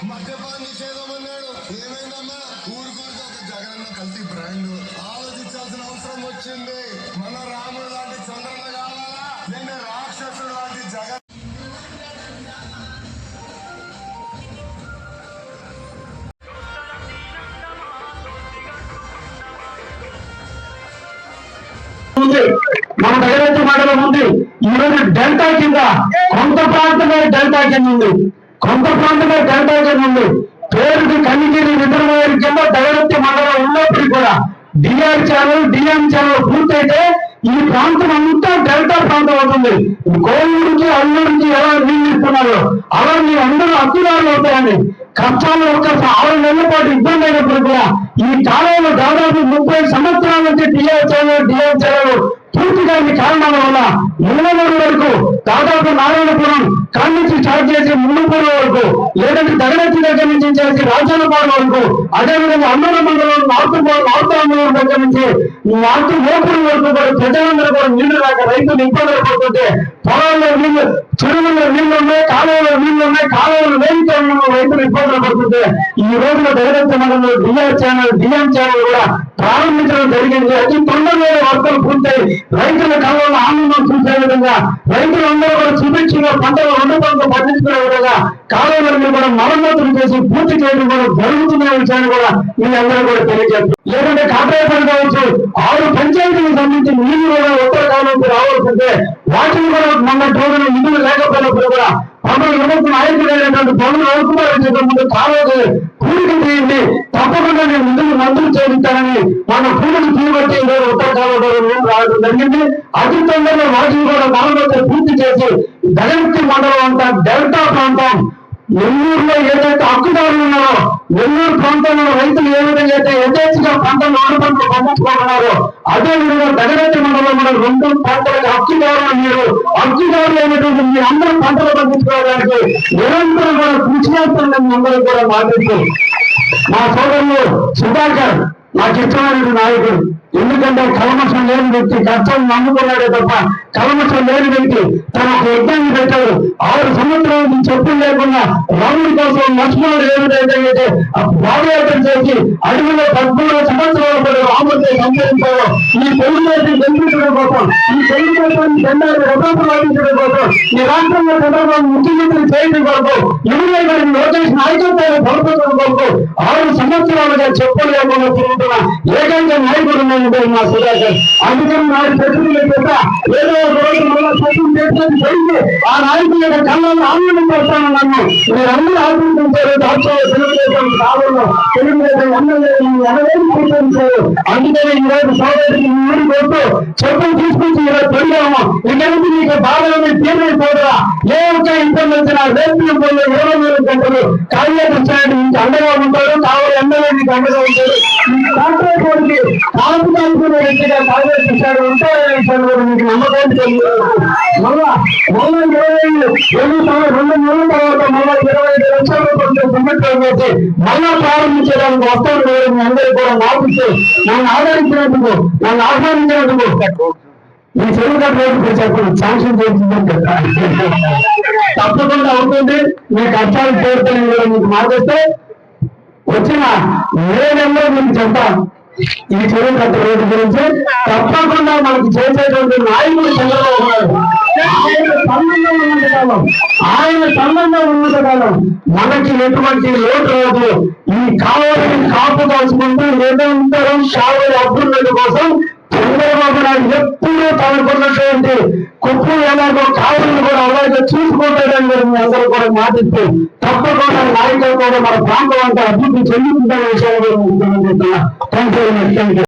మద్యపాన నిషేధం అన్నాడు. ఏమైందమ్మా? ఊరుకూరుకు ఒక జగనన్న కల్తీ బ్రాండ్. ఆలోచించాల్సిన అవసరం వచ్చింది. మన రాముడు లాంటి చంద్రన్న కావాలా, నిన్న రాక్షసుడు లాంటి జగన్? మన దగ్గర మండలం ఉంది. ఈరోజు డెల్టా కింద కొంత ప్రాంతమే డెల్టా కింద ఉంది, కొంత ప్రాంతమే డెల్టా కింద ఉంది. పేరుకి కనిగిరి రిజర్వాయర్ కింద దగరత్తి మండలం ఉన్నప్పటికీ కూడా డిఆర్ ఛానల్ డిఎం ఛానల్ పూర్తయితే ఈ ప్రాంతం అంతా డెల్టా ప్రాంతం అవుతుంది. కోవూరుకి అల్లూరికి ఎలా నీళ్ళు ఇస్తున్నారు అలా మీ అందరూ అక్కుదారులు అవుతాయని కష్టాలు ఒక 6 నెలల పాటు ఇబ్బంది అయినప్పుడు కూడా ఈ కాలంలో దాదాపు 30 సంవత్సరాల నుంచి డిఆర్ ఛానల్ డిఎం ఛానల్ పూర్తిగా ఈ కారణాల వల్ల ముళ్ళమూరు వరకు దాదాపు నారాయణపురం కాడి నుంచి స్టార్ట్ చేసి ముళ్ళపూరు వరకు, లేదంటే దగరత్తి దగ్గర నుంచి చేసి రాజాలపాడు వరకు, అదేవిధంగా అన్నూర మండలం నార్త్ అన్నూరు దగ్గర నుంచి నార్త్ మోపూరు వరకు కూడా ప్రజలందరూ కూడా నీళ్లు రాక రైతులు ఇబ్బందులు పడుతుంటే పొలాల్లో నీళ్లు, చెరువుల్లో నీళ్లు ఉన్నాయి, కాలువలో నీళ్లు ఉన్నాయి, కాలువలు వేదిక రైతులు ఇబ్బందులు పడుతుంటే ఈ రోజున దగరత్తి మండలంలో డిఆర్ ఛానల్ డిఎం ఛానల్ కూడా ప్రారంభించడం జరిగింది. అతి తొందరగా వర్తలు పూర్తయి రైతుల కళ్ళలో ఆనందం చూసే విధంగా రైతులందరూ కూడా సుభిక్షంగా పంటలు 2 పంటలు పండించుకునే విధంగా కాలువలను కూడా మరమ్మతులు చేసి పూర్తి చేయడం కూడా జరుగుతున్న విషయాన్ని కూడా మీ అందరూ కూడా తెలియజేస్తారు. లేదంటే కాపరేపల్లి కావచ్చు 6 పంచాయతీలకు సంబంధించి నీళ్లు కూడా ఉత్తర కాలంలో రావాల్సిందే వాటిని కూడా మొన్న రోజున నిధులు లేకపోయినప్పుడు కూడా పనులు ప్రభుత్వ నాయకుడైనటువంటి పనులు అవుతున్నారు ముందు కాలేదు పూడికి చేయండి, తప్పకుండా నేను నిధులు మంజూరు చేయించానని మన పూడికి తీయబట్టి ఈరోజు ఉత్తర కాలంలో రావడం జరిగింది. అతి తొందరగా వాటిని కూడా మరమ్మతులు పూర్తి చేసి దగరత్తి మండలం అంతా డెల్టా ప్రాంతం నెల్లూరులో ఏదైతే హక్కుదారులు ఉన్నారో నెల్లూరు ప్రాంతంలో రైతులు ఏ విధంగా అయితే యథేచ్ఛగా పంటలు 2 పంటలు పండించుకుంటున్నారో అదే విధంగా దగరత్తి మండలంలో 2 పంటలకు హక్కుదారులు మీరు హక్కుదారులు అయినటువంటి మీ అందరూ పంటలు పండించుకోవడానికి నిరంతరం కూడా కృషి చేస్తుందని అందరూ కూడా మాట్లాడుతూ మా సోదరులు సుధాకర్ నాకు ఇష్టమైన నాయకుడు. ఎందుకంటే కల్మషం లేని వ్యక్తి కష్టాన్ని నమ్ముకున్నాడే తప్ప కల్మషం లేని వ్యక్తి తన ఒక యజ్ఞాన్ని పెట్టాడు. 6 సంవత్సరాల నుంచి చెప్పులు లేకుండా రాముడి కోసం లక్ష్మణుడు ఏ విధంగా పాదయాత్ర చేసి అడవిలో 13 సంవత్సరాల పాటు రాముడిని సంచరించారు. ఈ తెలుగుదేశం గెలిపించడం కోసం, ఈ తెలుగుదేశం జెండాను రథోత్సవించడం కోసం, ఈ రాష్ట్రంలో చంద్రబాబు ముఖ్యమంత్రి చేయడం కొరకు, ఇరవై గారిని లోకేష్ నాయకత్వాన్ని బలపరచడం కొరకు 6 సంవత్సరాలుగా చెప్పులు లేకుండా తిరుగుతున్న ఏకైక నాయకుడు మా సుధాకర్. అందుకని నాడు చెట్టులు చేత ఏదో రోజు మళ్ళా చెట్లు చేసేది చేసి ఆ నాయకుల యొక్క కళ్ళల్లో ఆనందం చేస్తాను. నన్ను మీరందరూ ఆనందించారు. తెలుగుదేశం కాలంలో తెలుగుదేశం ఎనలేని కూర్చొనించారు. అందుకని ఈ రోజు సోదరికి ఊరి కొడుతూ చెప్పులు తీసుకొచ్చి ఈరోజు పెరిగాము. ఇక్కడికి మీకు బాగా తీరైపోదురా, ఏ ఒక్క ఇబ్బంది వచ్చినా రేపు 20 గంటలు కార్యక్రమానికి మీకు అండగా ఉంటారు. కావాలి ఎమ్మెల్యే మీకు అండగా ఉంటారు. కాపుదానుకునే వ్యక్తిగా కాంగ్రెస్ విషయాలు ఉంటాయనే విషయాలు కూడా మీకు నమ్మకాన్ని కలిగిస్తున్నారు. మళ్ళా 2 నెలల తర్వాత మళ్ళా 25 లక్షల రూపాయలు సంవత్సరం వేసి మళ్ళా ప్రారంభించడానికి వస్తాను మీ అందరూ కూడా మాపిస్తూ నన్ను ఆదరించినందుకు, నన్ను ఆహ్వానించినందుకు ఈ చెరువు కట్ట రోడ్డు చెప్పండి శాంక్షన్ చేయించిందని చెప్తాను. తప్పకుండా అవుతుంది. మీ కష్టాలు తీరుతాయని కూడా మీకు మాటిస్తే వచ్చిన ఏ నెలలో మీకు చెప్తాను. ఈ చెరువు కట్ట రోడ్డు గురించి తప్పకుండా మనకు చేసేటువంటి నాయకుడు చంద్రబాబు నాయుడు. ఆయన సంబంధం ఉన్నంతకాలం మనకి ఎటువంటి లోటు రాదు. ఈ కావాలని కాపు దాచుకుంటూ నిరంతరం కావలి అభ్యున్నతి కోసం చంద్రబాబు నాయుడు ఎప్పుడూ తనకున్నటువంటి కుప్పు ఎలాగో కావాలని కూడా అలాగే చూసుకుంటాడని మీ అందరూ కూడా మాటిస్తూ తప్పకుండా నాయకులు కూడా మన ప్రాంతం అంతా అభివృద్ధి చెందుతుందనే విషయాలు థ్యాంక్ యూ.